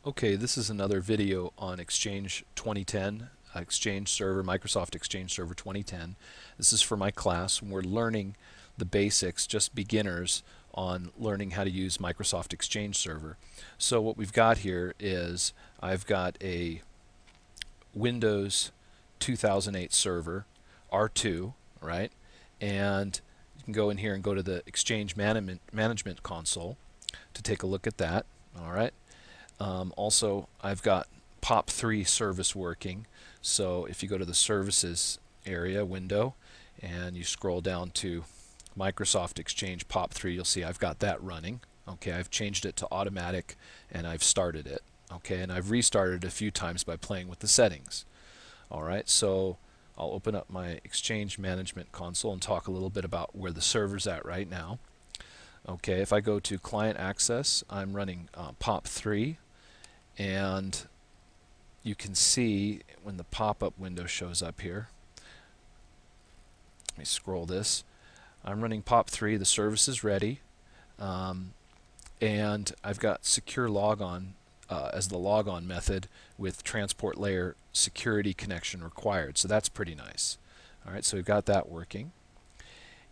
Okay, this is another video on Exchange 2010, Exchange Server, Microsoft Exchange Server 2010. This is for my class, and we're learning the basics, just beginners, on learning how to use Microsoft Exchange Server. So what we've got here is I've got a Windows 2008 server, R2, right? And you can go in here and go to the Exchange Management Console to take a look at that, all right? Also, I've got POP3 service working. So if you go to the services area window and you scroll down to Microsoft Exchange POP3, you'll see I've got that running. Okay, I've changed it to automatic and I've started it. Okay, and I've restarted a few times by playing with the settings. All right, so I'll open up my Exchange Management Console and talk a little bit about where the server's at right now. Okay, if I go to Client Access, I'm running POP3. And you can see when the pop-up window shows up here, let me scroll this, I'm running POP3, the service is ready, and I've got secure logon as the logon method with transport layer security connection required, so that's pretty nice. Alright, so we've got that working,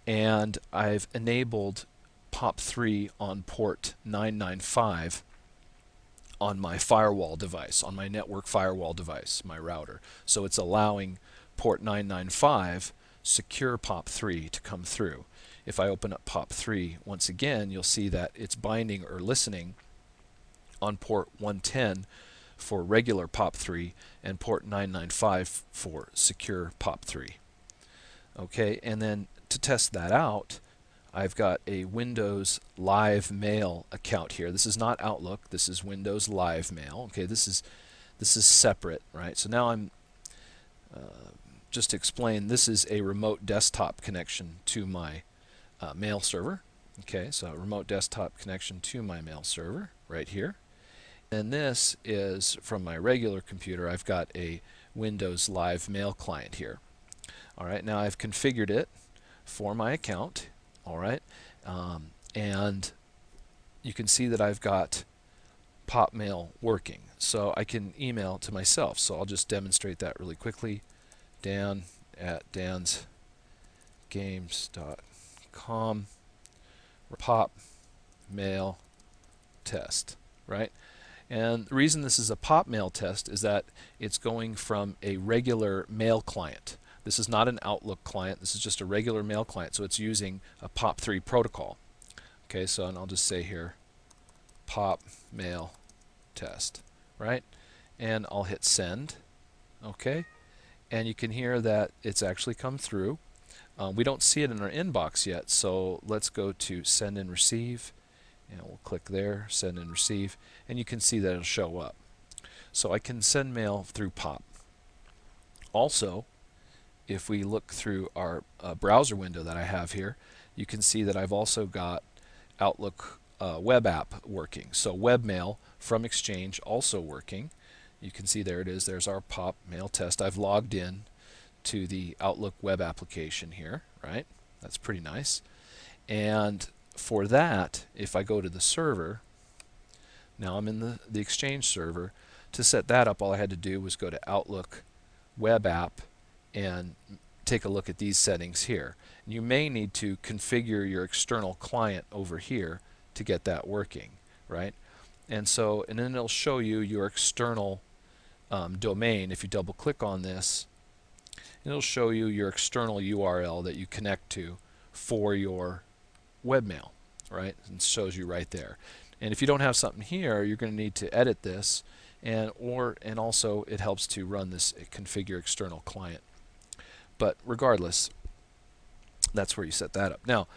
and I've enabled POP3 on port 995 on my firewall device, on my network firewall device, my router. So it's allowing port 995 secure POP3 to come through. If I open up POP3 once again, you'll see that it's binding or listening on port 110 for regular POP3 and port 995 for secure POP3. Okay, and then to test that out, I've got a Windows Live Mail account here. This is not Outlook. This is Windows Live Mail. Okay, this is separate, right? So now I'm just to explain. This is a remote desktop connection to my mail server. Okay, so a remote desktop connection to my mail server right here. And this is from my regular computer. I've got a Windows Live Mail client here. All right, now I've configured it for my account. All right, and you can see that I've got PopMail working, so I can email to myself. So I'll just demonstrate that really quickly. Dan at dansgames.com, PopMail test, right? And the reason this is a PopMail test is that it's going from a regular mail client. This is not an Outlook client. This is just a regular mail client. So it's using a POP3 protocol. Okay, so and I'll just say here, pop mail test, right? And I'll hit send. Okay, and you can hear that it's actually come through. We don't see it in our inbox yet, so let's go to send and receive, and we'll click there, send and receive, and you can see that it'll show up. So I can send mail through POP. Also, if we look through our browser window that I have here, you can see that I've also got Outlook web app working. So webmail from Exchange also working. You can see there it is. There's our POP mail test. I've logged in to the Outlook web application here, right? That's pretty nice. And for that, if I go to the server, now I'm in the Exchange server. To set that up, all I had to do was go to Outlook web app and take a look at these settings here. And you may need to configure your external client over here to get that working, right? And so, and then it'll show you your external domain. If you double click on this, it'll show you your external URL that you connect to for your webmail, right? And it shows you right there. And if you don't have something here, you're going to need to edit this, and also it helps to run this configure external client. But regardless, that's where you set that up. Now,